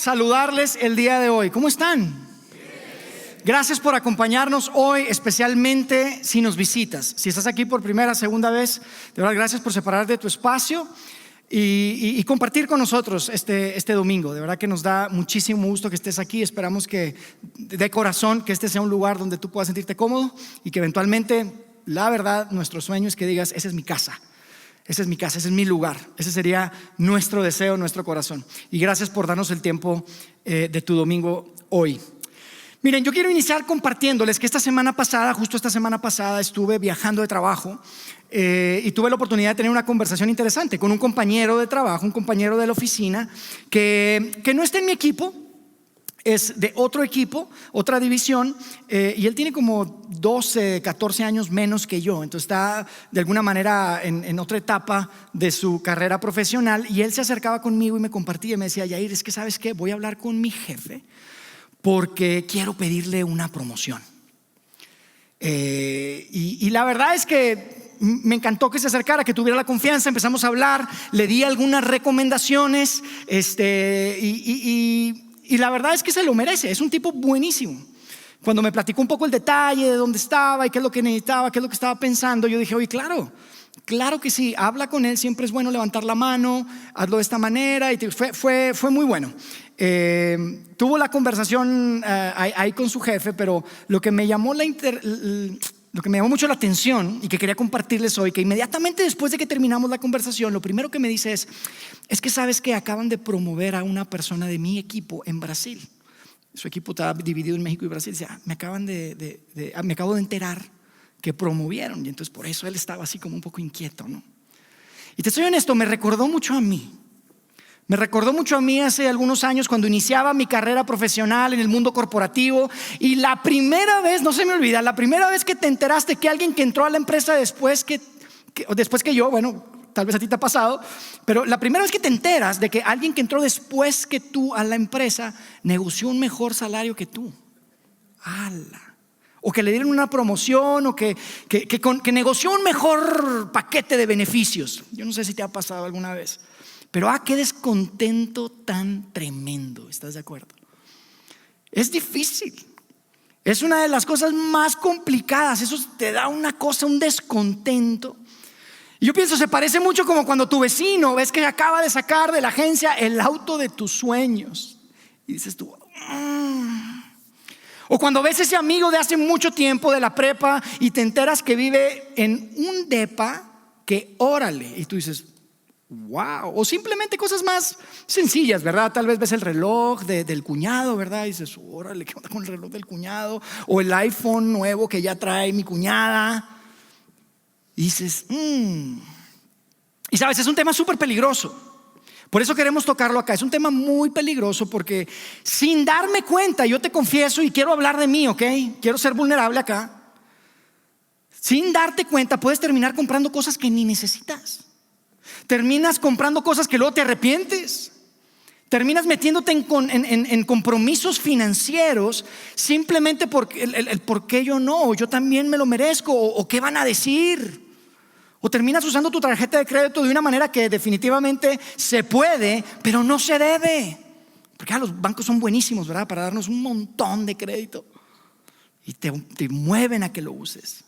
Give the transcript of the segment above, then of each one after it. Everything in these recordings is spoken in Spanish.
saludarles el día de hoy. ¿Cómo están? Gracias por acompañarnos hoy, especialmente si nos visitas. Si estás aquí por primera, segunda vez, de verdad, gracias por separar de tu espacio y compartir con nosotros este domingo. De verdad que nos da muchísimo gusto que estés aquí. Esperamos que de corazón que este sea un lugar donde tú puedas sentirte cómodo y que eventualmente, la verdad, nuestro sueño es que digas: esa es mi casa. Esa es mi casa, ese es mi lugar. Ese sería nuestro deseo, nuestro corazón. Y gracias por darnos el tiempo de tu domingo hoy. Miren, yo quiero iniciar compartiéndoles que justo esta semana pasada, estuve viajando de trabajo y tuve la oportunidad de tener una conversación interesante con un compañero de trabajo, un compañero de la oficina que no está en mi equipo. Es de otro equipo, otra división, y él tiene como 12, 14 años menos que yo. Entonces está de alguna manera en otra etapa de su carrera profesional. Y él se acercaba conmigo y me compartía y me decía: Yair, es que ¿sabes qué? Voy a hablar con mi jefe porque quiero pedirle una promoción. Y la verdad es que me encantó que se acercara, que tuviera la confianza. Empezamos a hablar, le di algunas recomendaciones y la verdad es que se lo merece. Es un tipo buenísimo. Cuando me platicó un poco el detalle de dónde estaba y qué es lo que necesitaba, qué es lo que estaba pensando, yo dije: oye, claro que sí, habla con él. Siempre es bueno levantar la mano, hazlo de esta manera. Y fue muy bueno. Tuvo la conversación ahí con su jefe, pero lo que me llamó mucho la atención y que quería compartirles hoy, que inmediatamente después de que terminamos la conversación, lo primero que me dice es que sabes que acaban de promover a una persona de mi equipo en Brasil. Su equipo está dividido en México y Brasil. Dice: me acabo de enterar que promovieron. Y entonces por eso él estaba así como un poco inquieto, ¿no? Y te soy honesto, me recordó mucho a mí. Hace algunos años, cuando iniciaba mi carrera profesional en el mundo corporativo. Y la primera vez, no se me olvida, la primera vez que te enteraste que alguien que entró a la empresa después que yo, bueno, tal vez a ti te ha pasado, pero la primera vez que te enteras de que alguien que entró después que tú a la empresa negoció un mejor salario que tú. ¡Hala! O que le dieron una promoción, o que negoció un mejor paquete de beneficios. Yo no sé si te ha pasado alguna vez, pero qué descontento tan tremendo. ¿Estás de acuerdo? Es difícil. Es una de las cosas más complicadas. Eso te da una cosa, un descontento. Y yo pienso, se parece mucho como cuando tu vecino ves que acaba de sacar de la agencia el auto de tus sueños y dices tú: O cuando ves ese amigo de hace mucho tiempo de la prepa y te enteras que vive en un depa que órale, y tú dices: wow. O simplemente cosas más sencillas, ¿verdad? Tal vez ves el reloj del cuñado, ¿verdad? Y dices: órale, ¿qué onda con el reloj del cuñado? O el iPhone nuevo que ya trae mi cuñada. Y dices: Y sabes, es un tema súper peligroso. Por eso queremos tocarlo acá. Es un tema muy peligroso porque sin darme cuenta, yo te confieso y quiero hablar de mí, ¿ok? Quiero ser vulnerable acá. Sin darte cuenta puedes terminar comprando cosas que ni necesitas. Terminas comprando cosas que luego te arrepientes. Terminas metiéndote en compromisos financieros simplemente porque el por qué yo no, yo también me lo merezco, o qué van a decir. O terminas usando tu tarjeta de crédito de una manera que definitivamente se puede, pero no se debe. Porque los bancos son buenísimos, ¿verdad? Para darnos un montón de crédito. Y te mueven a que lo uses.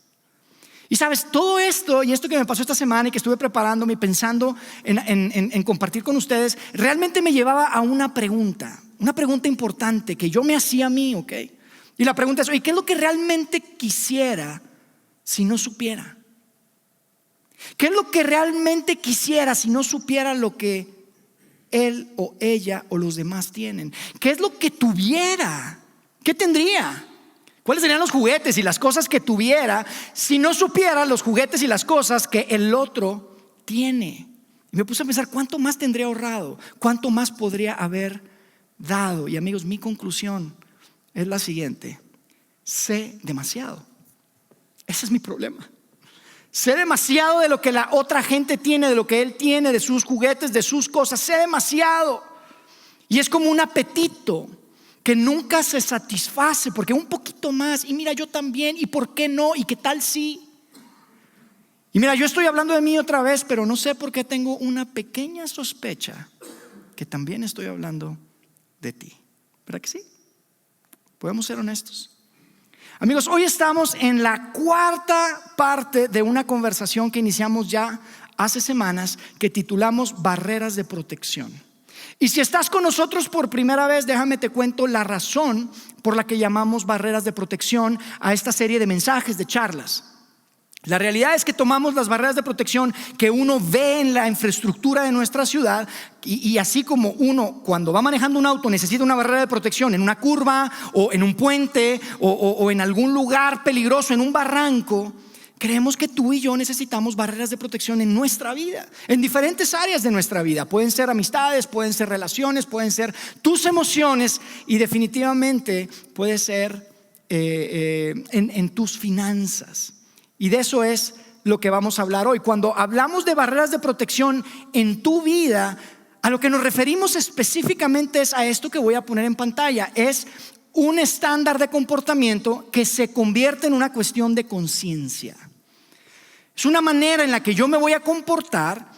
Y sabes, todo esto y esto que me pasó esta semana y que estuve preparándome y pensando en compartir con ustedes, realmente me llevaba a una pregunta importante que yo me hacía a mí, ¿ok? Y la pregunta es: oye, ¿qué es lo que realmente quisiera si no supiera? ¿Qué es lo que realmente quisiera si no supiera lo que él o ella o los demás tienen? ¿Qué es lo que tuviera? ¿Qué tendría? ¿Cuáles serían los juguetes y las cosas que tuviera si no supiera los juguetes y las cosas que el otro tiene? Y me puse a pensar: ¿cuánto más tendría ahorrado? ¿Cuánto más podría haber dado? Y amigos, mi conclusión es la siguiente: sé demasiado. Ese es mi problema. Sé demasiado de lo que la otra gente tiene, de lo que él tiene, de sus juguetes, de sus cosas. Sé demasiado. Y es como un apetito que nunca se satisface, porque un poquito más, y mira, yo también, y por qué no, y qué tal si. Y mira, yo estoy hablando de mí otra vez, pero no sé por qué tengo una pequeña sospecha que también estoy hablando de ti. ¿Verdad que sí? Podemos ser honestos. Amigos, hoy estamos en la cuarta parte de una conversación que iniciamos ya hace semanas, que titulamos Barreras de Protección. Y si estás con nosotros por primera vez, déjame te cuento la razón por la que llamamos barreras de protección a esta serie de mensajes, de charlas. La realidad es que tomamos las barreras de protección que uno ve en la infraestructura de nuestra ciudad y así como uno cuando va manejando un auto necesita una barrera de protección en una curva o en un puente o en algún lugar peligroso, en un barranco, creemos que tú y yo necesitamos barreras de protección en nuestra vida, en diferentes áreas de nuestra vida. Pueden ser amistades, pueden ser relaciones, pueden ser tus emociones y definitivamente puede ser en tus finanzas. Y de eso es lo que vamos a hablar hoy. Cuando hablamos de barreras de protección en tu vida, a lo que nos referimos específicamente es a esto que voy a poner en pantalla. Es un estándar de comportamiento que se convierte en una cuestión de conciencia. Es una manera en la que yo me voy a comportar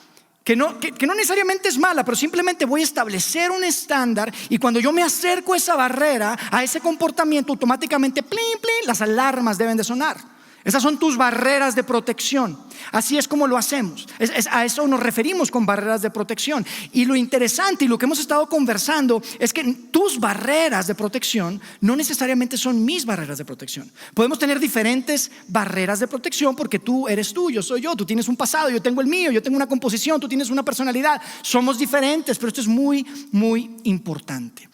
que no necesariamente es mala, pero simplemente voy a establecer un estándar y cuando yo me acerco a esa barrera, a ese comportamiento, automáticamente plin, plin, las alarmas deben de sonar. Esas son tus barreras de protección. Así es como lo hacemos. A eso nos referimos con barreras de protección. Y lo interesante y lo que hemos estado conversando es que tus barreras de protección no necesariamente son mis barreras de protección. Podemos tener diferentes barreras de protección porque tú eres tú, yo soy yo. Tú tienes un pasado, yo tengo el mío. Yo tengo una composición, tú tienes una personalidad. Somos diferentes, pero esto es muy, muy importante.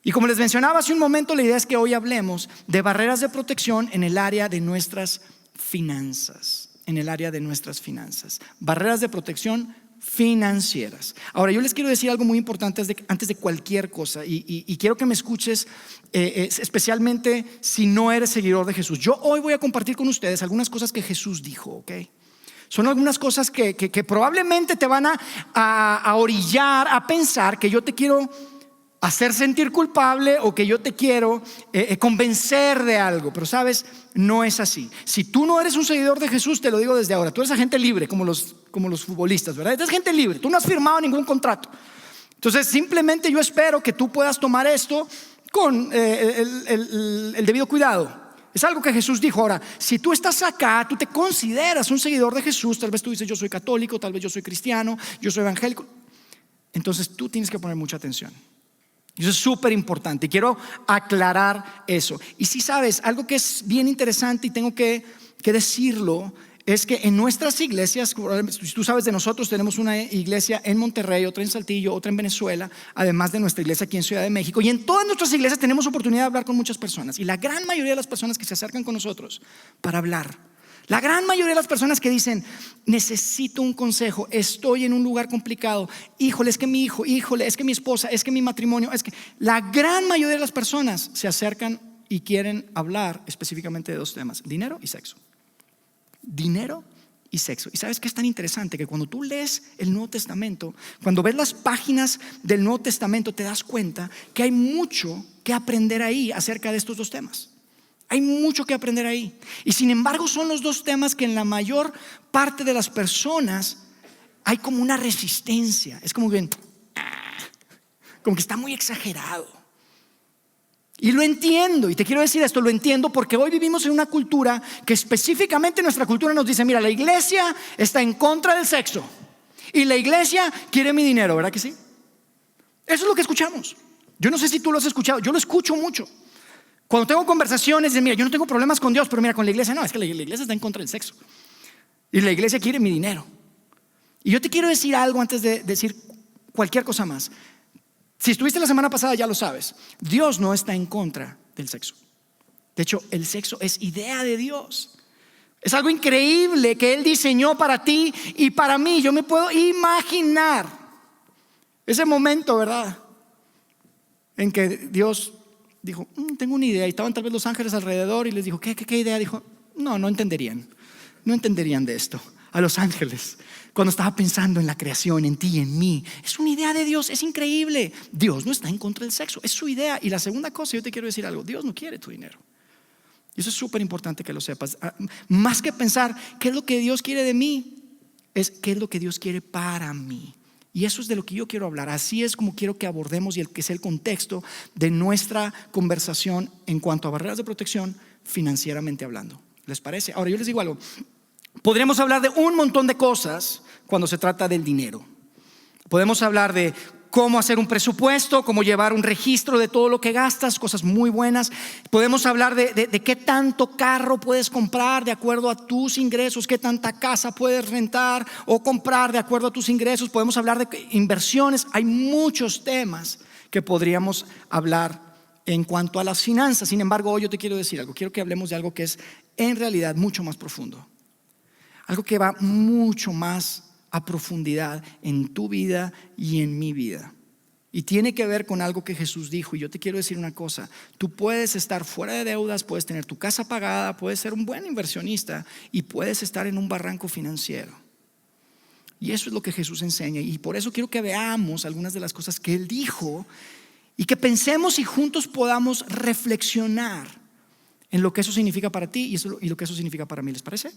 Y como les mencionaba hace un momento, la idea es que hoy hablemos de barreras de protección en el área de nuestras finanzas. En el área de nuestras finanzas. Barreras de protección financieras. Ahora, yo les quiero decir algo muy importante antes de cualquier cosa. Y quiero que me escuches, especialmente si no eres seguidor de Jesús. Yo hoy voy a compartir con ustedes algunas cosas que Jesús dijo, ¿ok? Son algunas cosas que probablemente te van a orillar a pensar que yo te quiero hacer sentir culpable o que yo te quiero convencer de algo, pero sabes, no es así. Si tú no eres un seguidor de Jesús, te lo digo desde ahora, tú eres agente libre como los futbolistas, ¿verdad? Eres gente libre, tú no has firmado ningún contrato. Entonces simplemente yo espero que tú puedas tomar esto con el debido cuidado. Es algo que Jesús dijo. Ahora, si tú estás acá, tú te consideras un seguidor de Jesús, tal vez tú dices yo soy católico, tal vez yo soy cristiano, yo soy evangélico, entonces tú tienes que poner mucha atención. Eso es súper importante y quiero aclarar eso. Y si sabes, algo que es bien interesante y tengo que decirlo, es que en nuestras iglesias, si tú sabes de nosotros, tenemos una iglesia en Monterrey, otra en Saltillo, otra en Venezuela, además de nuestra iglesia aquí en Ciudad de México. Y en todas nuestras iglesias tenemos oportunidad de hablar con muchas personas. Y la gran mayoría de las personas que se acercan con nosotros para hablar, la gran mayoría de las personas que dicen necesito un consejo, estoy en un lugar complicado, híjole, es que mi hijo, híjole, es que mi esposa, es que mi matrimonio, es que la gran mayoría de las personas se acercan y quieren hablar específicamente de dos temas: dinero y sexo. Dinero y sexo. Y sabes qué es tan interesante que cuando tú lees el Nuevo Testamento, cuando ves las páginas del Nuevo Testamento, te das cuenta que hay mucho que aprender ahí acerca de estos dos temas. Hay mucho que aprender ahí. Y sin embargo son los dos temas que en la mayor parte de las personas hay como una resistencia. Es como que está muy exagerado. Y lo entiendo, y te quiero decir esto, lo entiendo porque hoy vivimos en una cultura que específicamente nuestra cultura nos dice: mira, la iglesia está en contra del sexo y la iglesia quiere mi dinero, ¿verdad que sí? Eso es lo que escuchamos. Yo no sé si tú lo has escuchado, yo lo escucho mucho. Cuando tengo conversaciones de mira, yo no tengo problemas con Dios, pero mira, con la iglesia no, es que la iglesia está en contra del sexo y la iglesia quiere mi dinero. Y yo te quiero decir algo antes de decir cualquier cosa más. Si estuviste la semana pasada ya lo sabes, Dios no está en contra del sexo. De hecho, el sexo es idea de Dios. Es algo increíble que Él diseñó para ti y para mí. Yo me puedo imaginar ese momento, ¿verdad? En que Dios dijo, tengo una idea. Y estaban tal vez los ángeles alrededor y les dijo, ¿qué idea? Dijo, no entenderían de esto. A los ángeles, cuando estaba pensando en la creación, en ti, en mí. Es una idea de Dios, es increíble. Dios no está en contra del sexo, es su idea. Y la segunda cosa, yo te quiero decir algo: Dios no quiere tu dinero. Y eso es súper importante que lo sepas. Más que pensar qué es lo que Dios quiere de mí, es qué es lo que Dios quiere para mí. Y eso es de lo que yo quiero hablar. Así es como quiero que abordemos y el que sea el contexto de nuestra conversación en cuanto a barreras de protección financieramente hablando. ¿Les parece? Ahora yo les digo algo. Podríamos hablar de un montón de cosas cuando se trata del dinero. Podemos hablar de cómo hacer un presupuesto, cómo llevar un registro de todo lo que gastas, cosas muy buenas. Podemos hablar de qué tanto carro puedes comprar de acuerdo a tus ingresos, qué tanta casa puedes rentar o comprar de acuerdo a tus ingresos. Podemos hablar de inversiones. Hay muchos temas que podríamos hablar en cuanto a las finanzas. Sin embargo, hoy yo te quiero decir algo. Quiero que hablemos de algo que es en realidad mucho más profundo. Algo que va mucho más a profundidad en tu vida y en mi vida. Y tiene que ver con algo que Jesús dijo. Y yo te quiero decir una cosa. Tú puedes estar fuera de deudas, puedes tener tu casa pagada, puedes ser un buen inversionista y puedes estar en un barranco financiero. Y eso es lo que Jesús enseña. Y por eso quiero que veamos algunas de las cosas que Él dijo y que pensemos y juntos podamos reflexionar en lo que eso significa para ti y lo que eso significa para mí. ¿Les parece?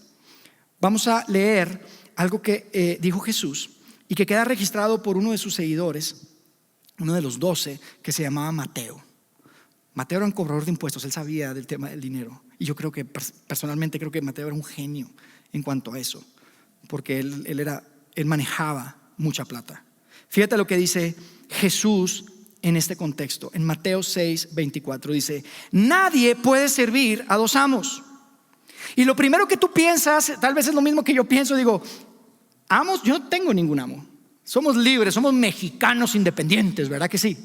Vamos a leer algo que dijo Jesús y que queda registrado por uno de sus seguidores, uno de los 12, que se llamaba Mateo. Mateo era un cobrador de impuestos, él sabía del tema del dinero. Y yo creo que personalmente creo que Mateo era un genio en cuanto a eso, porque él manejaba mucha plata. Fíjate lo que dice Jesús en este contexto. En Mateo 6:24 dice: nadie puede servir a dos amos. Y lo primero que tú piensas, tal vez es lo mismo que yo pienso, digo, amos, yo no tengo ningún amo. Somos libres, somos mexicanos independientes, ¿verdad que sí?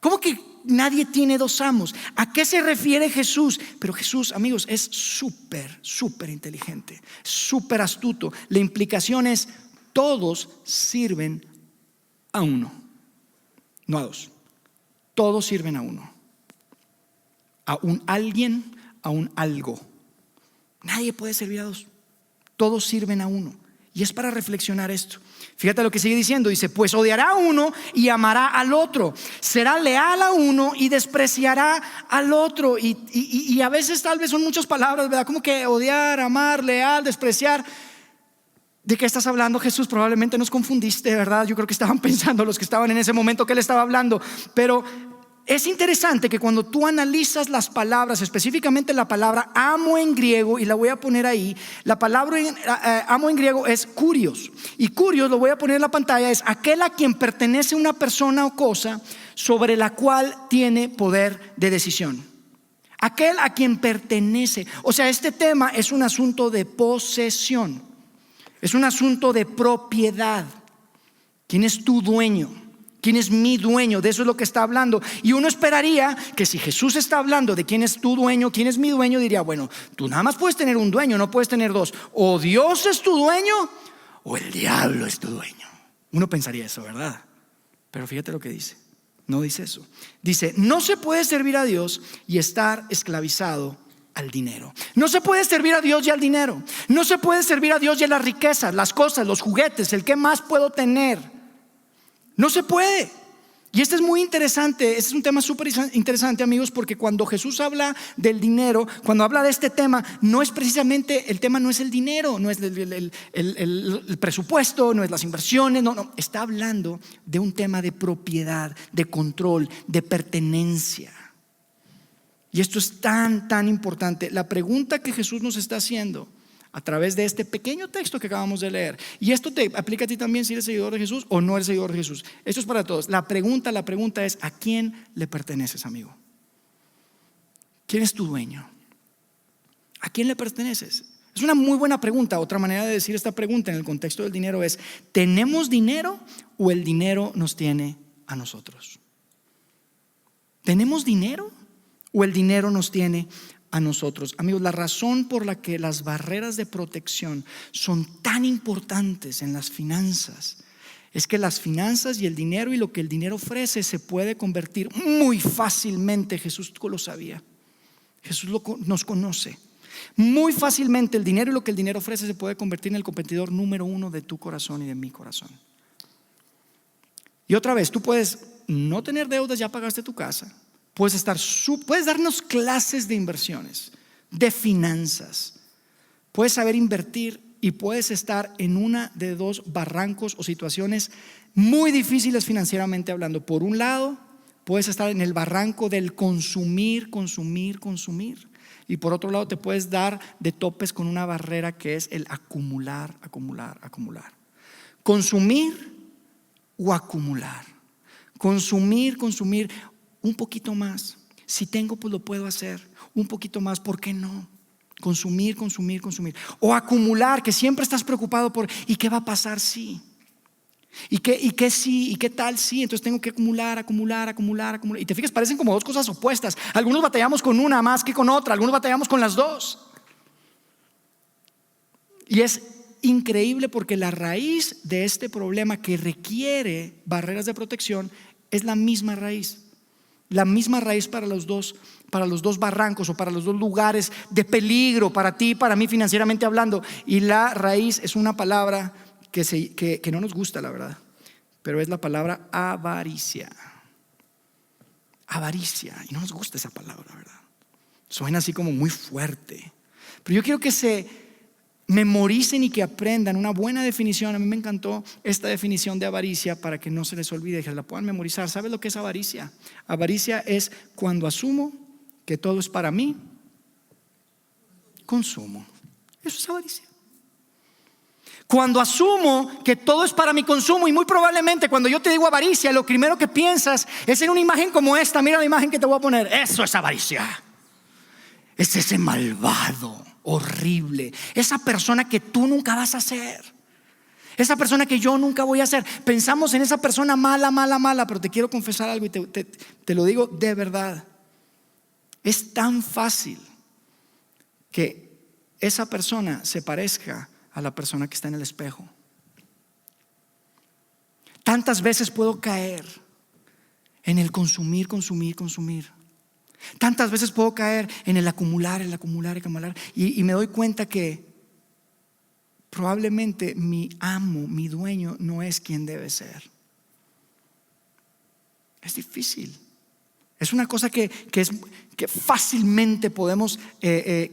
¿Cómo que nadie tiene dos amos? ¿A qué se refiere Jesús? Pero Jesús, amigos, es súper inteligente, súper astuto. La implicación es: todos sirven a uno, no a dos. Todos sirven a uno, a un alguien, a un algo. Nadie puede servir a dos. Todos sirven a uno. Y es para reflexionar esto. Fíjate lo que sigue diciendo. Dice: pues odiará a uno y amará al otro. Será leal a uno y despreciará al otro. Y a veces tal vez son muchas palabras, ¿verdad? Como que odiar, amar, leal, despreciar. ¿De qué estás hablando, Jesús? Probablemente nos confundiste, ¿verdad? Yo creo que estaban pensando los que estaban en ese momento que Él estaba hablando. Pero es interesante que cuando tú analizas las palabras, específicamente la palabra amo en griego, y la voy a poner ahí, la palabra amo en griego es kurios. Y kurios, lo voy a poner en la pantalla, es aquel a quien pertenece una persona o cosa sobre la cual tiene poder de decisión. Aquel a quien pertenece. O sea, este tema es un asunto de posesión. Es un asunto de propiedad. ¿Quién es tu dueño? ¿Quién es mi dueño? De eso es lo que está hablando. Y uno esperaría que si Jesús está hablando de quién es tu dueño, quién es mi dueño, diría: bueno, tú nada más puedes tener un dueño, no puedes tener dos. O Dios es tu dueño o el diablo es tu dueño. Uno pensaría eso, ¿verdad? Pero fíjate lo que dice. No dice eso. Dice: no se puede servir a Dios y estar esclavizado al dinero. No se puede servir a Dios y al dinero. No se puede servir a Dios y a las riquezas, las cosas, los juguetes, el qué más puedo tener. No se puede. Y este es muy interesante. Este es un tema súper interesante, amigos, porque cuando Jesús habla del dinero, cuando habla de este tema, no es precisamente, el tema no es el dinero, no es el presupuesto, no es las inversiones, no, está hablando de un tema de propiedad, de control, de pertenencia. Y esto es tan importante. La pregunta que Jesús nos está haciendo a través de este pequeño texto que acabamos de leer, y esto te aplica a ti también si eres seguidor de Jesús o no eres seguidor de Jesús. Esto es para todos. La pregunta es: ¿a quién le perteneces, amigo? ¿Quién es tu dueño? ¿A quién le perteneces? Es una muy buena pregunta. Otra manera de decir esta pregunta en el contexto del dinero es: ¿tenemos dinero o el dinero nos tiene a nosotros? ¿Tenemos dinero o el dinero nos tiene a nosotros? Amigos, la razón por la que las barreras de protección son tan importantes en las finanzas es que las finanzas y el dinero y lo que el dinero ofrece se puede convertir muy fácilmente. Jesús lo sabía. Jesús nos conoce. Muy fácilmente el dinero y lo que el dinero ofrece se puede convertir en el competidor número uno de tu corazón y de mi corazón. Y otra vez, tú puedes no tener deudas, ya pagaste tu casa. Puedes darnos clases de inversiones, de finanzas. Puedes saber invertir y puedes estar en una de dos barrancos o situaciones muy difíciles financieramente hablando. Por un lado, puedes estar en el barranco del consumir, consumir, consumir. Y por otro lado, te puedes dar de topes con una barrera que es el acumular, acumular, acumular. Consumir o acumular. Consumir, consumir un poquito más. Si tengo, pues lo puedo hacer. Un poquito más, ¿por qué no? Consumir, consumir, consumir. O acumular, que siempre estás preocupado por ¿y qué va a pasar si? ¿Y qué sí? ¿Y qué tal sí? Entonces tengo que acumular, acumular, acumular, acumular. Y te fijas, parecen como dos cosas opuestas. Algunos batallamos con una más que con otra. Algunos batallamos con las dos. Y es increíble porque la raíz de este problema que requiere barreras de protección es la misma raíz. La misma raíz para los dos barrancos o para los dos lugares de peligro para ti y para mí financieramente hablando. Y la raíz es una palabra que no nos gusta, la verdad, pero es la palabra avaricia. Avaricia, y no nos gusta esa palabra, ¿verdad? Suena así como muy fuerte. Pero yo quiero que se memoricen y que aprendan una buena definición. A mí me encantó esta definición de avaricia para que no se les olvide, que la puedan memorizar. ¿Sabes lo que es avaricia? Avaricia es cuando asumo que todo es para mí, consumo. Eso es avaricia. Cuando asumo que todo es para mi consumo, y muy probablemente cuando yo te digo avaricia, lo primero que piensas es en una imagen como esta. Mira la imagen que te voy a poner. Eso es avaricia. Es ese malvado, horrible, esa persona que tú nunca vas a ser, esa persona que yo nunca voy a ser. Pensamos en esa persona mala, mala, mala. Pero te quiero confesar algo y te lo digo de verdad. Es tan fácil que esa persona se parezca a la persona que está en el espejo. Tantas veces puedo caer en el consumir, consumir, consumir. Tantas veces puedo caer en el acumular, el acumular, el acumular. Y me doy cuenta que probablemente mi amo, mi dueño, no es quien debe ser. Es difícil. Es una cosa que fácilmente podemos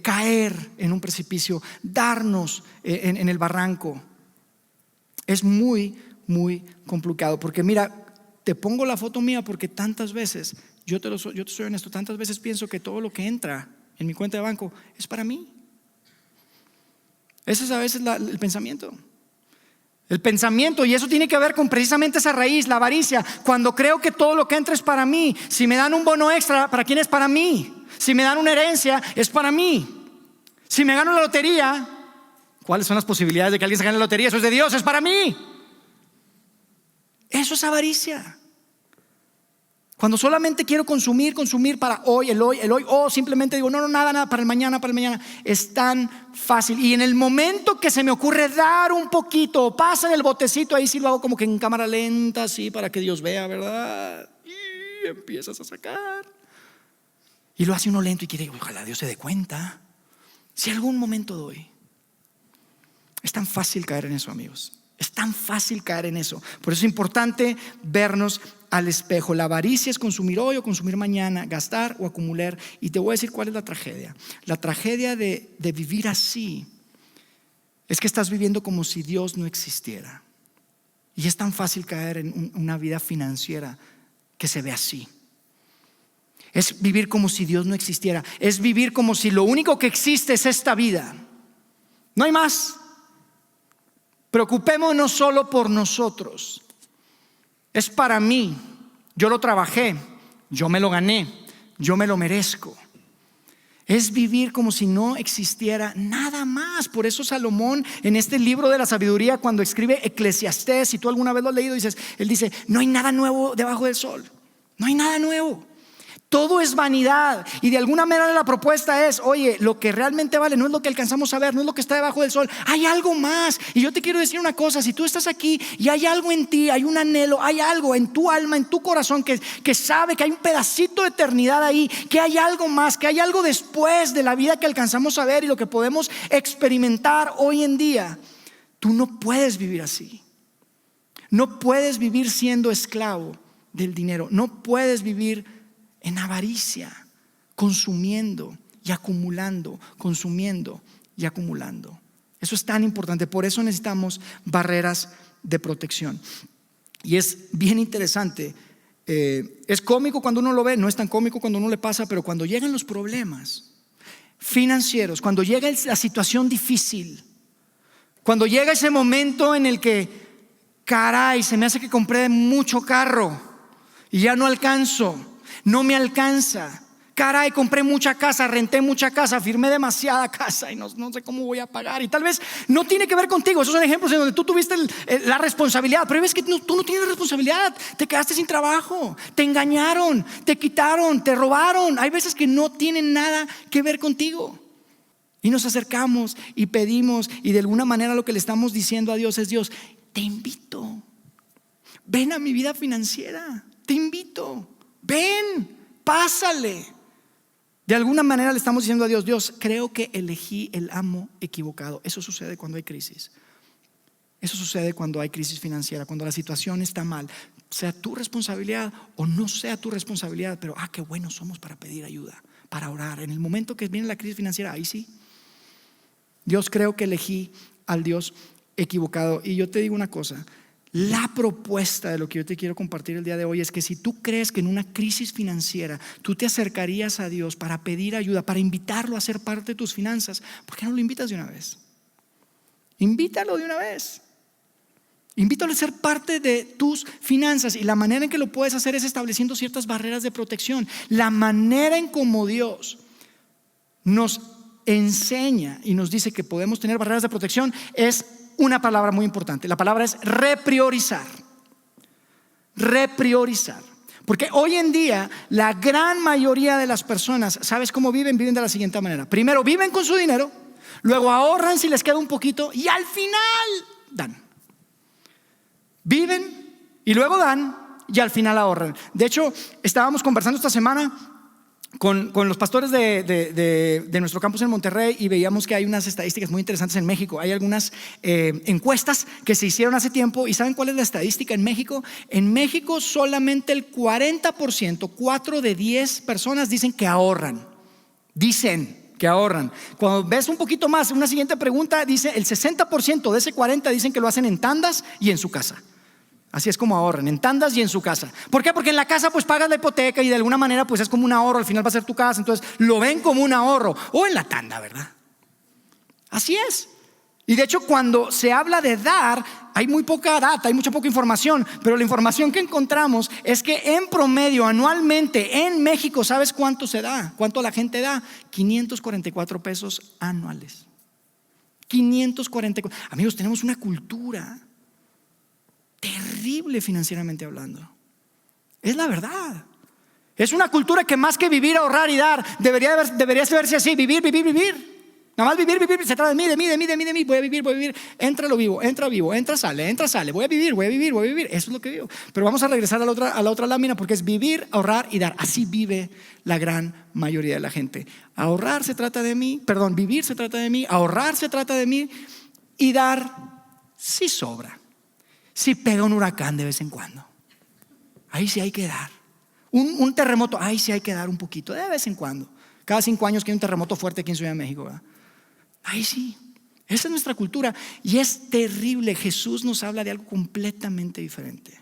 caer en un precipicio, darnos en el barranco. Es muy, muy complicado. Porque mira, te pongo la foto mía porque tantas veces, yo te soy honesto, tantas veces pienso que todo lo que entra en mi cuenta de banco es para mí. Ese es a veces el pensamiento. El pensamiento, y eso tiene que ver con precisamente esa raíz, la avaricia. Cuando creo que todo lo que entra es para mí. Si me dan un bono extra, ¿para quién es? Para mí. Si me dan una herencia, es para mí. Si me gano la lotería, ¿cuáles son las posibilidades de que alguien se gane la lotería? Eso es de Dios, es para mí. Eso es avaricia. Cuando solamente quiero consumir, consumir para hoy, el hoy, o simplemente digo, no, nada, para el mañana. Es tan fácil. Y en el momento que se me ocurre dar un poquito, o pasa en el botecito, ahí sí lo hago como que en cámara lenta, así, para que Dios vea, ¿verdad? Y empiezas a sacar. Y lo hace uno lento y quiere, ojalá Dios se dé cuenta. Si algún momento doy. Es tan fácil caer en eso, amigos. Es tan fácil caer en eso. Por eso es importante vernos al espejo. La avaricia es consumir hoy o consumir mañana, gastar o acumular. Y te voy a decir cuál es la tragedia. La tragedia de vivir así es que estás viviendo como si Dios no existiera. Y es tan fácil caer en una vida financiera que se ve así. Es vivir como si Dios no existiera. Es vivir como si lo único que existe es esta vida. No hay más. Preocupémonos solo por nosotros. Es para mí. Yo lo trabajé. Yo me lo gané. Yo me lo merezco. Es vivir como si no existiera nada más. Por eso Salomón en este libro de la sabiduría, cuando escribe Eclesiastés, si tú alguna vez lo has leído, él dice, no hay nada nuevo debajo del sol. No hay nada nuevo. Todo es vanidad. Y de alguna manera la propuesta es, oye, lo que realmente vale no es lo que alcanzamos a ver, no es lo que está debajo del sol. Hay algo más. Y yo te quiero decir una cosa, si tú estás aquí y hay algo en ti, hay un anhelo, hay algo en tu alma, en tu corazón que sabe que hay un pedacito de eternidad ahí, que hay algo más, que hay algo después de la vida que alcanzamos a ver y lo que podemos experimentar hoy en día. Tú no puedes vivir así. No puedes vivir siendo esclavo del dinero. No puedes vivir en avaricia, consumiendo y acumulando, consumiendo y acumulando. Eso es tan importante. Por eso necesitamos barreras de protección. Y es bien interesante. Es cómico cuando uno lo ve, no es tan cómico cuando uno le pasa, pero cuando llegan los problemas financieros, cuando llega la situación difícil, cuando llega ese momento en el que, caray, se me hace que compré mucho carro y ya no alcanzo, no me alcanza. Caray, compré mucha casa, renté mucha casa, firmé demasiada casa y no sé cómo voy a pagar. Y tal vez no tiene que ver contigo. Esos son ejemplos en donde tú tuviste la responsabilidad, pero ves que tú no tienes responsabilidad. Te quedaste sin trabajo, te engañaron, te quitaron, te robaron. Hay veces que no tienen nada que ver contigo. Y nos acercamos y pedimos, y de alguna manera lo que le estamos diciendo a Dios es: Dios, te invito, ven a mi vida financiera, te invito, ven, pásale. De alguna manera le estamos diciendo a Dios: Dios, creo que elegí el amo equivocado. Eso sucede cuando hay crisis. Eso sucede cuando hay crisis financiera, cuando la situación está mal. Sea tu responsabilidad o no sea tu responsabilidad, pero qué buenos somos para pedir ayuda, para orar. En el momento que viene la crisis financiera, ahí sí. Dios, creo que elegí al Dios equivocado. Y yo te digo una cosa: la propuesta de lo que yo te quiero compartir el día de hoy es que si tú crees que en una crisis financiera tú te acercarías a Dios para pedir ayuda, para invitarlo a ser parte de tus finanzas, ¿por qué no lo invitas de una vez? Invítalo de una vez. Invítalo a ser parte de tus finanzas, y la manera en que lo puedes hacer es estableciendo ciertas barreras de protección. La manera en cómo Dios nos enseña y nos dice que podemos tener barreras de protección es una palabra muy importante. La palabra es repriorizar. Repriorizar. Porque hoy en día la gran mayoría de las personas, ¿sabes cómo viven? Viven de la siguiente manera: primero viven con su dinero, luego ahorran si les queda un poquito y al final dan. Viven y luego dan y al final ahorran. De hecho, estábamos conversando esta semana con los pastores de nuestro campus en Monterrey, y veíamos que hay unas estadísticas muy interesantes en México. Hay algunas encuestas que se hicieron hace tiempo, y ¿saben cuál es la estadística en México? En México solamente el 40%, 4 de 10 personas dicen que ahorran. Dicen que ahorran. Cuando ves un poquito más, una siguiente pregunta dice: el 60% de ese 40 dicen que lo hacen en tandas y en su casa. Así es como ahorran, en tandas y en su casa. ¿Por qué? Porque en la casa pues pagas la hipoteca y de alguna manera pues es como un ahorro. Al final va a ser tu casa, entonces lo ven como un ahorro. O en la tanda, ¿verdad? Así es. Y de hecho, cuando se habla de dar, hay muy poca data, hay mucha poca información. Pero la información que encontramos es que en promedio anualmente en México, ¿sabes cuánto se da? ¿Cuánto la gente da? 544 pesos anuales. 544. Amigos, tenemos una cultura terrible financieramente hablando. Es la verdad. Es una cultura que más que vivir, ahorrar y dar, debería verse así: vivir. Nada más vivir. Se trata de mí. Voy a vivir. Entra, lo vivo. Entra, vivo. Entra, sale. Voy a vivir. Eso es lo que vivo. Pero vamos a regresar a la otra lámina, porque es vivir, ahorrar y dar. Así vive la gran mayoría de la gente. Ahorrar se trata de mí. Vivir se trata de mí. Ahorrar se trata de mí. Y dar sí sobra. Si pega un huracán de vez en cuando, ahí sí hay que dar. Un terremoto, ahí sí hay que dar un poquito de vez en cuando. Cada 5 años que hay un terremoto fuerte aquí en Ciudad de México, ¿verdad? Ahí sí. Esa es nuestra cultura y es terrible. Jesús nos habla de algo completamente diferente.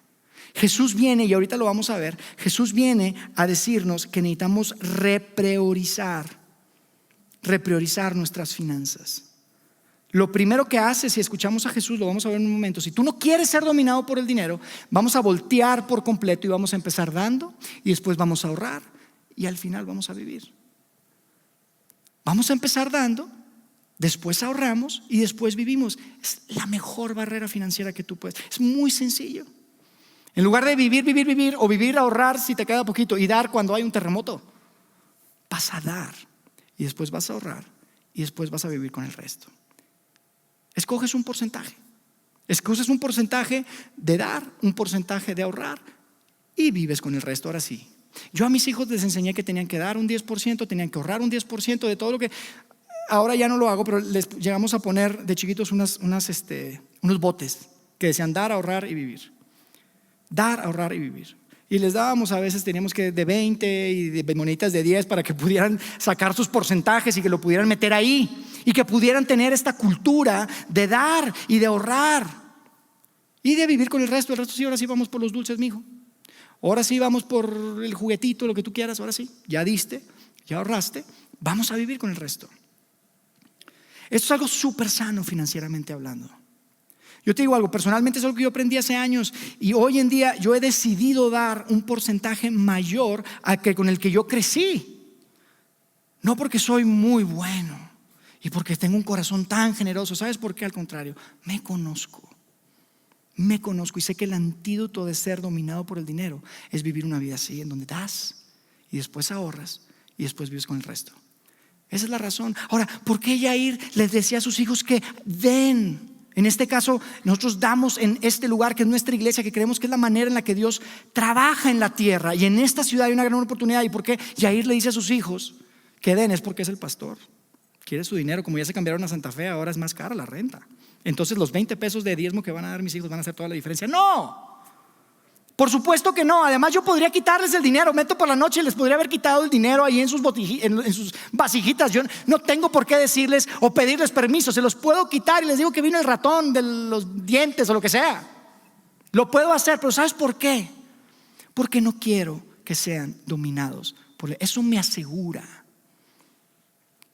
Jesús viene, y ahorita lo vamos a ver, Jesús viene a decirnos que necesitamos repriorizar nuestras finanzas. Lo primero que hace, si escuchamos a Jesús, lo vamos a ver en un momento: si tú no quieres ser dominado por el dinero, vamos a voltear por completo y vamos a empezar dando, y después vamos a ahorrar, y al final vamos a vivir. Vamos a empezar dando, después ahorramos y después vivimos. Es la mejor barrera financiera que tú puedes. Es muy sencillo. En lugar de vivir o vivir, ahorrar si te queda poquito y dar cuando hay un terremoto, vas a dar y después vas a ahorrar y después vas a vivir con el resto. Escoges un porcentaje. Escoges un porcentaje de dar, un porcentaje de ahorrar, y vives con el resto. Ahora sí, yo a mis hijos les enseñé que tenían que dar un 10%, tenían que ahorrar un 10% de todo lo que... Ahora ya no lo hago, pero les llegamos a poner de chiquitos unos botes que decían dar, ahorrar y vivir. Dar, ahorrar y vivir. Y les dábamos, a veces teníamos que de 20 y de moneditas de 10 para que pudieran sacar sus porcentajes y que lo pudieran meter ahí. y que pudieran tener esta cultura de dar y de ahorrar y de vivir con el resto. El resto sí, ahora sí vamos por los dulces, mijo. Ahora sí vamos por el juguetito, lo que tú quieras. Ahora sí, ya diste, ya ahorraste, vamos a vivir con el resto. Esto es algo súper sano financieramente hablando. Yo te digo algo, personalmente es algo que yo aprendí hace años y hoy en día yo he decidido dar un porcentaje mayor al que con el que yo crecí. No porque soy muy bueno y porque tengo un corazón tan generoso. ¿Sabes por qué? Al contrario, me conozco y sé que el antídoto de ser dominado por el dinero es vivir una vida así, en donde das y después ahorras y después vives con el resto. Esa es la razón. Ahora, ¿por qué Yair les decía a sus hijos que den? En este caso, nosotros damos en este lugar que es nuestra iglesia, que creemos que es la manera en la que Dios trabaja en la tierra. Y en esta ciudad hay una gran oportunidad. ¿Y por qué Yair le dice a sus hijos que den? Es porque es el pastor. Quiere su dinero. Como ya se cambiaron a Santa Fe, ahora es más cara la renta. Entonces los 20 pesos de diezmo que van a dar mis hijos van a hacer toda la diferencia. ¡No! Por supuesto que no. Además yo podría quitarles el dinero. Meto por la noche y les podría haber quitado el dinero ahí en sus vasijitas. Yo no tengo por qué decirles o pedirles permiso. Se los puedo quitar y les digo que vino el ratón de los dientes o lo que sea. Lo puedo hacer, pero ¿sabes por qué? Porque no quiero que sean dominados por eso. Me asegura.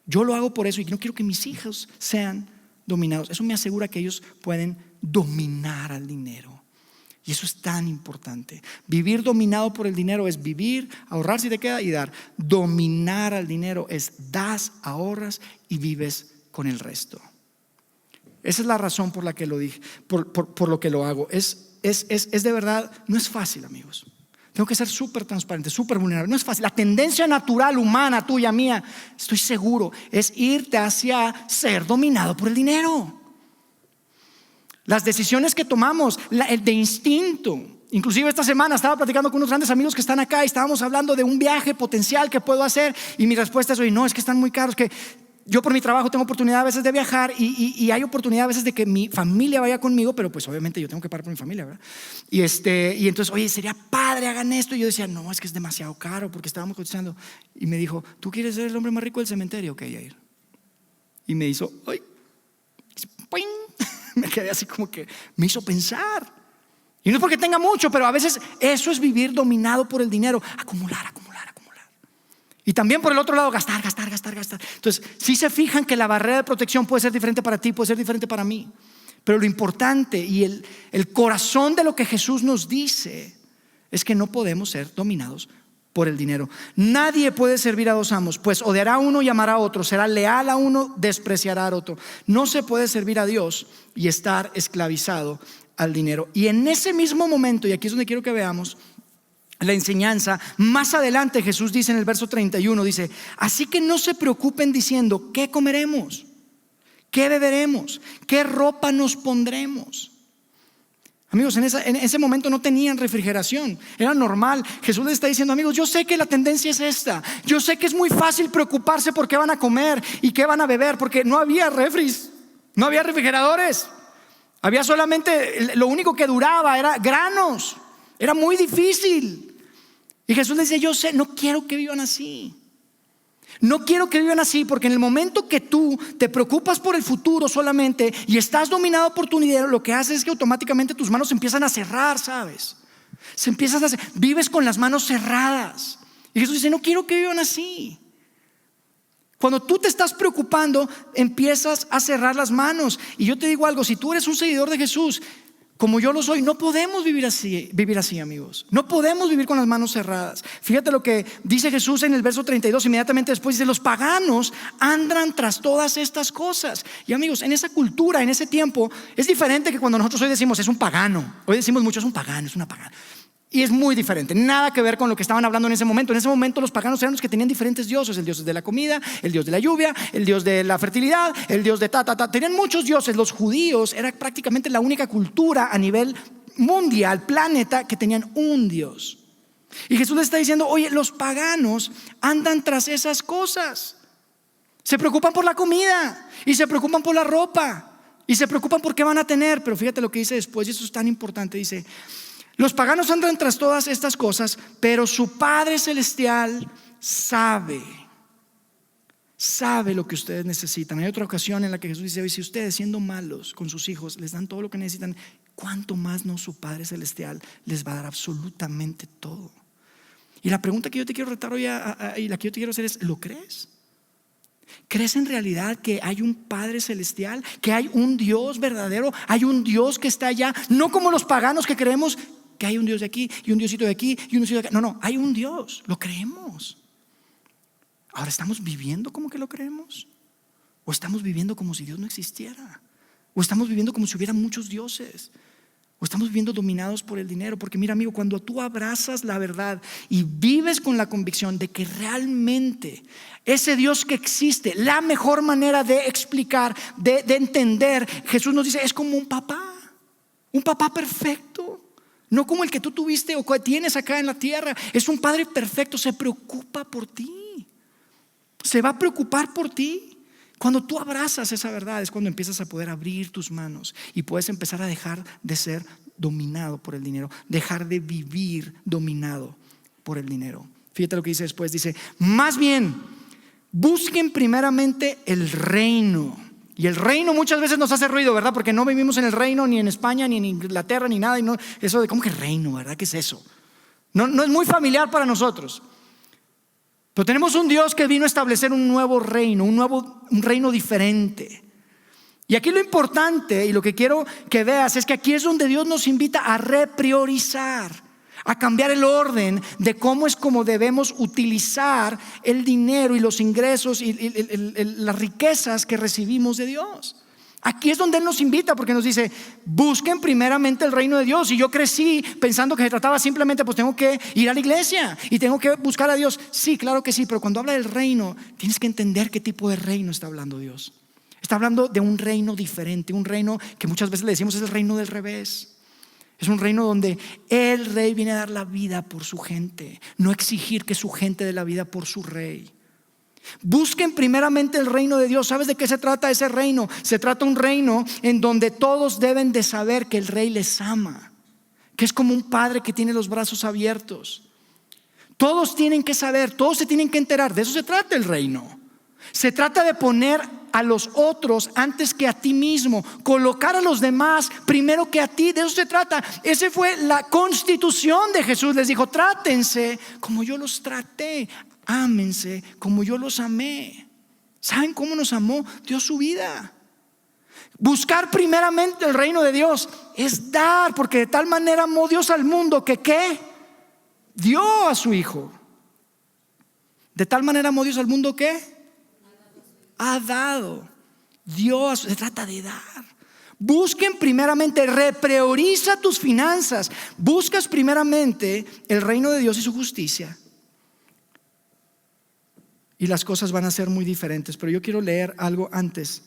Yo lo hago por eso y no quiero que mis hijos sean dominados. Eso me asegura que ellos pueden dominar al dinero. Y eso es tan importante. Vivir dominado por el dinero es vivir, ahorrar si te queda y dar. Dominar al dinero es das, ahorras y vives con el resto. Esa es la razón por la que lo dije, por lo que lo hago. Es de verdad, no es fácil, amigos. Tengo que ser súper transparente, súper vulnerable. No es fácil. La tendencia natural, humana, tuya, mía, estoy seguro, es irte hacia ser dominado por el dinero. Las decisiones que tomamos, el de instinto. Inclusive esta semana estaba platicando con unos grandes amigos que están acá y estábamos hablando de un viaje potencial que puedo hacer. Y mi respuesta es: oye, no, es que están muy caros, que yo por mi trabajo tengo oportunidad a veces de viajar y hay oportunidad a veces de que mi familia vaya conmigo, pero pues obviamente yo tengo que pagar por mi familia, ¿verdad? Y entonces, oye, sería padre, hagan esto. Y yo decía, no, es que es demasiado caro, porque estábamos cotizando. Y me dijo, ¿tú quieres ser el hombre más rico del cementerio? Ok, Yair. Y me hizo, ¡ay! ¡Poing! Me quedé así como que me hizo pensar. Y no es porque tenga mucho, pero a veces eso es vivir dominado por el dinero. Acumular. Y también por el otro lado, gastar. Entonces, si se fijan que la barrera de protección puede ser diferente para ti, puede ser diferente para mí. Pero lo importante y el corazón de lo que Jesús nos dice es que no podemos ser dominados por el dinero. Nadie puede servir a dos amos, pues odiará a uno y amará a otro, será leal a uno, despreciará al otro. No se puede servir a Dios y estar esclavizado al dinero. Y en ese mismo momento, y aquí es donde quiero que veamos la enseñanza, más adelante Jesús dice en el verso 31, dice: así que no se preocupen diciendo, ¿qué comeremos? ¿Qué beberemos? ¿Qué ropa nos pondremos? Amigos, en ese momento no tenían refrigeración, era normal. Jesús les está diciendo: amigos, yo sé que la tendencia es esta. Yo sé que es muy fácil preocuparse por qué van a comer y qué van a beber, porque no había refris, no había refrigeradores. Había solamente, lo único que duraba era granos. Era muy difícil. Y Jesús les dice: yo sé, no quiero que vivan así. No quiero que vivan así, porque en el momento que tú te preocupas por el futuro solamente y estás dominado por tu dinero, lo que haces es que automáticamente tus manos se empiezan a cerrar, ¿sabes? Vives con las manos cerradas. Y Jesús dice: no quiero que vivan así. Cuando tú te estás preocupando, empiezas a cerrar las manos. Y yo te digo algo: si tú eres un seguidor de Jesús, como yo lo soy, no podemos vivir así, amigos. No podemos vivir con las manos cerradas. Fíjate lo que dice Jesús en el verso 32. Inmediatamente después dice: los paganos andan tras todas estas cosas. Y amigos, en esa cultura, en ese tiempo, es diferente que cuando nosotros hoy decimos es un pagano. Hoy decimos mucho es un pagano, es una pagana. Y es muy diferente, nada que ver con lo que estaban hablando en ese momento. En ese momento los paganos eran los que tenían diferentes dioses: el dios de la comida, el dios de la lluvia, el dios de la fertilidad, el dios de tenían muchos dioses. Los judíos era prácticamente la única cultura a nivel mundial, planeta, que tenían un dios. Y Jesús les está diciendo: oye, los paganos andan tras esas cosas. Se preocupan por la comida y se preocupan por la ropa y se preocupan por qué van a tener. Pero fíjate lo que dice después, y eso es tan importante. Dice: los paganos andan tras todas estas cosas, pero su Padre Celestial sabe sabe lo que ustedes necesitan. Hay otra ocasión en la que Jesús dice: si ustedes, siendo malos con sus hijos, les dan todo lo que necesitan, ¿cuánto más no su Padre Celestial les va a dar absolutamente todo? Y la pregunta que yo te quiero retar hoy y la que yo te quiero hacer es: ¿lo crees? ¿Crees en realidad que hay un Padre Celestial? ¿Que hay un Dios verdadero? ¿Hay un Dios que está allá? No como los paganos que creemos que hay un Dios de aquí y un Diosito de aquí y un Diosito de acá. No, hay un Dios, lo creemos. Ahora, ¿estamos viviendo como que lo creemos? ¿O estamos viviendo como si Dios no existiera? ¿O estamos viviendo como si hubiera muchos dioses? ¿O estamos viviendo dominados por el dinero? Porque mira, amigo, cuando tú abrazas la verdad y vives con la convicción de que realmente ese Dios que existe, la mejor manera de explicar, de entender, Jesús nos dice, es como un papá perfecto. No como el que tú tuviste o que tienes acá en la tierra. Es un Padre perfecto, se preocupa por ti. Se va a preocupar por ti. Cuando tú abrazas esa verdad es cuando empiezas a poder abrir tus manos y puedes empezar a dejar de ser dominado por el dinero, dejar de vivir dominado por el dinero. Fíjate lo que dice después, dice: más bien, busquen primeramente el reino. Y el reino muchas veces nos hace ruido, ¿verdad? Porque no vivimos en el reino, ni en España, ni en Inglaterra, ni nada. Y no, eso de ¿cómo que reino, verdad? ¿Qué es eso? No es muy familiar para nosotros. Pero tenemos un Dios que vino a establecer un nuevo reino, un reino diferente. Y aquí lo importante y lo que quiero que veas es que aquí es donde Dios nos invita a repriorizar, a cambiar el orden de cómo es como debemos utilizar el dinero y los ingresos y las riquezas que recibimos de Dios. Aquí es donde Él nos invita, porque nos dice: busquen primeramente el reino de Dios. Y yo crecí pensando que se trataba simplemente, pues tengo que ir a la iglesia y tengo que buscar a Dios. Sí, claro que sí, pero cuando habla del reino tienes que entender qué tipo de reino está hablando Dios. Está hablando de un reino diferente, un reino que muchas veces le decimos es el reino del revés. Es un reino donde el rey viene a dar la vida por su gente, no exigir que su gente dé la vida por su rey. Busquen primeramente el reino de Dios. ¿Sabes de qué se trata ese reino? Se trata de un reino en donde todos deben de saber que el rey les ama, que es como un padre que tiene los brazos abiertos. Todos tienen que saber, todos se tienen que enterar. De eso se trata el reino. Se trata de poner a los otros antes que a ti mismo, colocar a los demás primero que a ti. De eso se trata. Esa fue la constitución de Jesús. Les dijo: trátense como yo los traté, ámense como yo los amé. ¿Saben cómo nos amó? Dio su vida. Buscar primeramente el reino de Dios es dar, porque de tal manera amó Dios al mundo que ¿qué? Dio a su Hijo. De tal manera amó Dios al mundo que ha dado. Dios, se trata de dar. Busquen primeramente, reprioriza tus finanzas. Buscas primeramente el reino de Dios y su justicia, y las cosas van a ser muy diferentes. Pero yo quiero leer algo antes,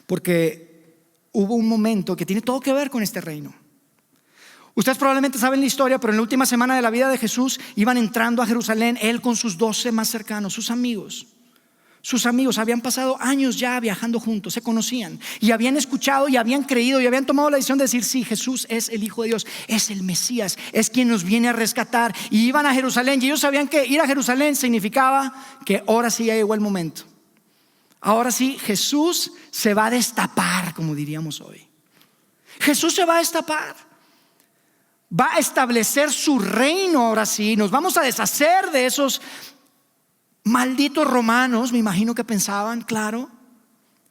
porque hubo un momento que tiene todo que ver con este reino. Ustedes probablemente saben la historia, pero en la última semana de la vida de Jesús iban entrando a Jerusalén, Él con sus 12 más cercanos, sus amigos. Sus amigos habían pasado años ya viajando juntos, se conocían y habían escuchado y habían creído y habían tomado la decisión de decir: sí, Jesús es el Hijo de Dios, es el Mesías, es quien nos viene a rescatar. Y iban a Jerusalén y ellos sabían que ir a Jerusalén significaba que ahora sí ya llegó el momento. Ahora sí Jesús se va a destapar, como diríamos hoy. Jesús se va a destapar, va a establecer su reino. Ahora sí, nos vamos a deshacer de esos malditos romanos, me imagino que pensaban, claro,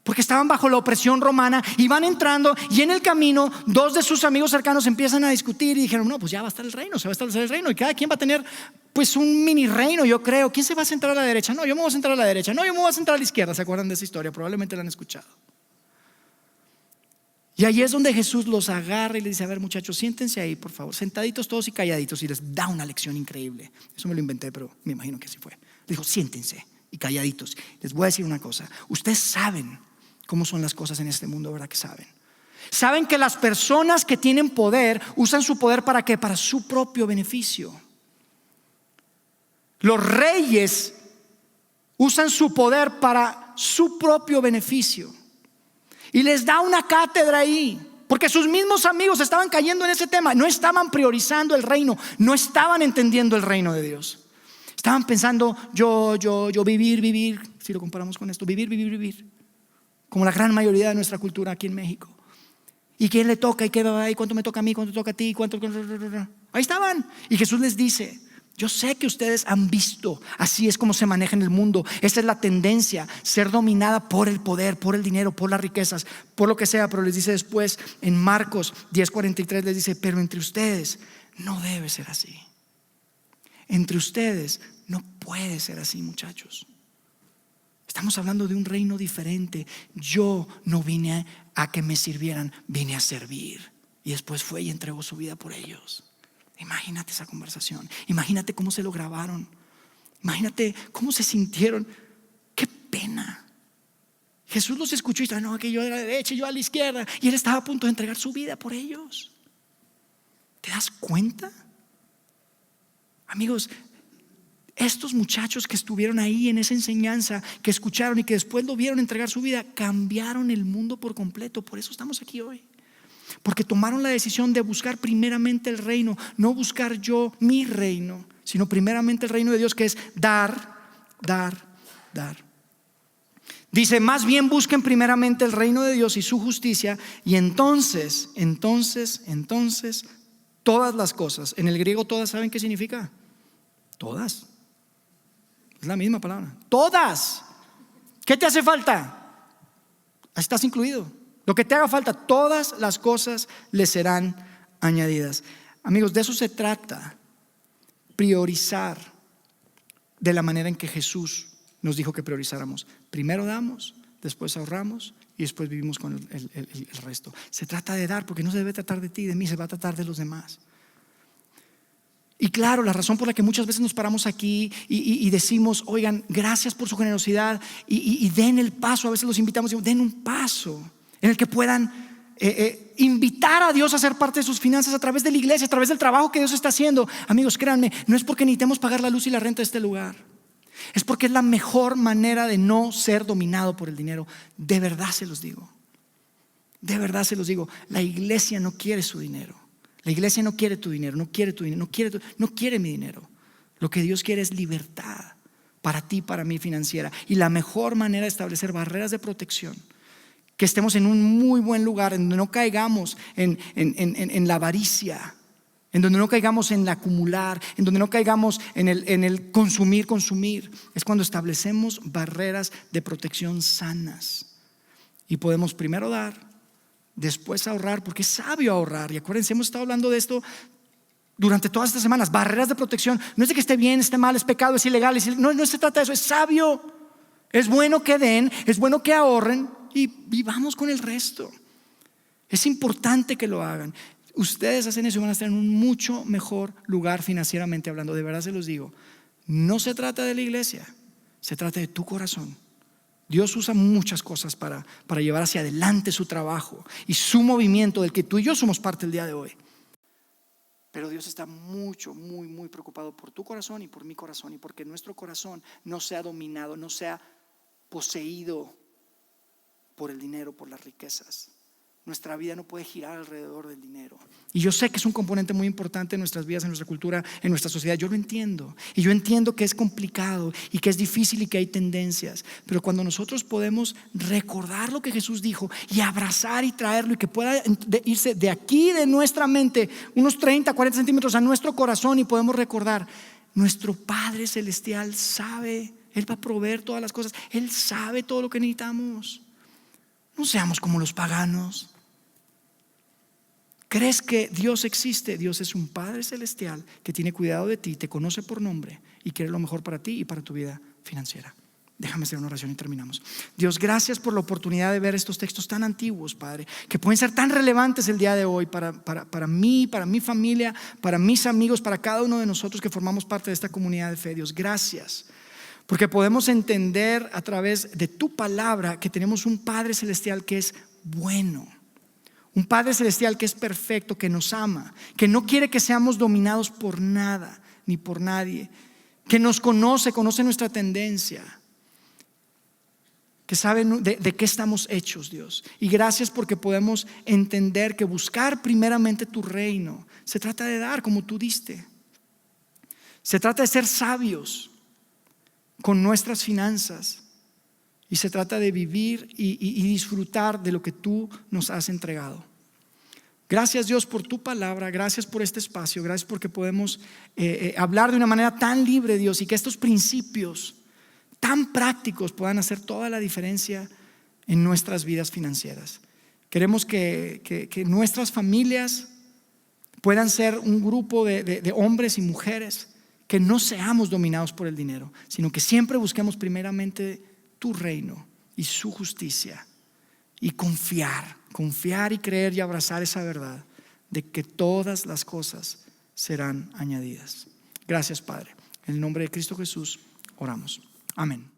porque estaban bajo la opresión romana. Y van entrando y en el camino dos de sus amigos cercanos empiezan a discutir y dijeron: no, pues ya va a estar el reino, se va a establecer el reino y cada quien va a tener pues un mini reino, yo creo. ¿Quién se va a sentar a la derecha? No, yo me voy a sentar a la derecha. No, yo me voy a sentar a la izquierda. ¿Se acuerdan de esa historia? Probablemente la han escuchado. Y ahí es donde Jesús los agarra y les dice: a ver, muchachos, siéntense ahí, por favor, sentaditos todos y calladitos. Y les da una lección increíble. Eso me lo inventé, pero me imagino que así fue. Dijo: siéntense y calladitos. Les voy a decir una cosa. Ustedes saben cómo son las cosas en este mundo, ¿verdad que saben? Saben que las personas que tienen poder usan su poder ¿para qué? Para su propio beneficio. Los reyes usan su poder para su propio beneficio. Y les da una cátedra ahí, porque sus mismos amigos estaban cayendo en ese tema. No estaban priorizando el reino, no estaban entendiendo el reino de Dios. Estaban pensando yo, vivir, si lo comparamos con esto. Vivir, vivir, vivir. Como la gran mayoría de nuestra cultura aquí en México. ¿Y quién le toca? ¿Y qué va? ¿Y cuánto me toca a mí? ¿Cuánto toca a ti? ¿Cuánto? Ahí estaban. Y Jesús les dice: yo sé que ustedes han visto, así es como se maneja en el mundo. Esta es la tendencia, ser dominada por el poder, por el dinero, por las riquezas, por lo que sea. Pero les dice después en Marcos 10:43, les dice: pero entre ustedes no debe ser así. Entre ustedes no puede ser así, muchachos. Estamos hablando de un reino diferente. Yo no vine a que me sirvieran, vine a servir. Y después fue y entregó su vida por ellos. Imagínate esa conversación. Imagínate cómo se lo grabaron. Imagínate cómo se sintieron. Qué pena. Jesús los escuchó y dijo: no, que yo a la derecha y yo a la izquierda. Y él estaba a punto de entregar su vida por ellos. ¿Te das cuenta? Amigos, estos muchachos que estuvieron ahí en esa enseñanza, que escucharon y que después lo vieron entregar su vida, cambiaron el mundo por completo. Por eso estamos aquí hoy. Porque tomaron la decisión de buscar primeramente el reino. No buscar yo mi reino, sino primeramente el reino de Dios, que es dar, dar, dar. Dice: más bien busquen primeramente el reino de Dios y su justicia, y entonces todas las cosas. En el griego todas, ¿saben qué significa? Todas. Es la misma palabra. Todas. ¿Qué te hace falta? Estás incluido. Lo que te haga falta, todas las cosas le serán añadidas. Amigos, de eso se trata. Priorizar de la manera en que Jesús nos dijo que priorizáramos. Primero damos, después ahorramos y después vivimos con el resto. Se trata de dar, porque no se debe tratar de ti y de mí, se va a tratar de los demás. Y claro, la razón por la que muchas veces nos paramos aquí y decimos: oigan, gracias por su generosidad, y den el paso. A veces los invitamos y decimos: den un paso en el que puedan invitar a Dios a ser parte de sus finanzas a través de la iglesia, a través del trabajo que Dios está haciendo. Amigos, créanme, no es porque necesitemos pagar la luz y la renta de este lugar. Es porque es la mejor manera de no ser dominado por el dinero. De verdad se los digo. De verdad se los digo. La iglesia no quiere su dinero. La iglesia no quiere tu dinero, no quiere tu dinero, no quiere mi dinero. Lo que Dios quiere es libertad para ti, para mí, financiera. Y la mejor manera de establecer barreras de protección, que estemos en un muy buen lugar, en donde no caigamos en la avaricia, en donde no caigamos en el acumular, en donde no caigamos en el consumir, es cuando establecemos barreras de protección sanas. Y podemos primero dar, después ahorrar, porque es sabio ahorrar. Y acuérdense, hemos estado hablando de esto durante todas estas semanas. Barreras de protección. No es de que esté bien, esté mal, es pecado, es ilegal, no se trata de eso. Es sabio. Es bueno que den, es bueno que ahorren y vivamos con el resto. Es importante que lo hagan. Ustedes hacen eso y van a estar en un mucho mejor lugar financieramente hablando. De verdad se los digo. No se trata de la iglesia, se trata de tu corazón. Dios usa muchas cosas para llevar hacia adelante su trabajo y su movimiento, del que tú y yo somos parte el día de hoy. Pero Dios está muy preocupado por tu corazón y por mi corazón, y porque nuestro corazón no sea dominado, no sea poseído por el dinero, por las riquezas. Nuestra vida no puede girar alrededor del dinero. Y yo sé que es un componente muy importante en nuestras vidas, en nuestra cultura, en nuestra sociedad. Yo lo entiendo. Y yo entiendo que es complicado y que es difícil y que hay tendencias. Pero cuando nosotros podemos recordar lo que Jesús dijo y abrazar y traerlo, y que pueda irse de aquí, de nuestra mente, unos 30, 40 centímetros a nuestro corazón, y podemos recordar: nuestro Padre Celestial sabe, Él va a proveer todas las cosas. Él sabe todo lo que necesitamos. No seamos como los paganos. ¿Crees que Dios existe? Dios es un Padre Celestial que tiene cuidado de ti, te conoce por nombre y quiere lo mejor para ti y para tu vida financiera. Déjame hacer una oración y terminamos. Dios, gracias por la oportunidad de ver estos textos tan antiguos, Padre, que pueden ser tan relevantes el día de hoy para mí, para mi familia, para mis amigos, para cada uno de nosotros que formamos parte de esta comunidad de fe. Dios, gracias, porque podemos entender a través de tu palabra que tenemos un Padre Celestial que es bueno, un Padre Celestial que es perfecto, que nos ama, que no quiere que seamos dominados por nada ni por nadie, que nos conoce nuestra tendencia, que sabe de qué estamos hechos, Dios. Y gracias porque podemos entender que buscar primeramente tu reino se trata de dar como tú diste. Se trata de ser sabios con nuestras finanzas, Y se trata de vivir y disfrutar de lo que tú nos has entregado. Gracias, Dios, por tu palabra. Gracias por este espacio. Gracias porque podemos hablar de una manera tan libre, Dios, y que estos principios tan prácticos puedan hacer toda la diferencia en nuestras vidas financieras. Queremos que nuestras familias puedan ser un grupo de hombres y mujeres que no seamos dominados por el dinero, sino que siempre busquemos primeramente tu reino y su justicia, y confiar y creer y abrazar esa verdad de que todas las cosas serán añadidas. Gracias, Padre. En el nombre de Cristo Jesús oramos. Amén.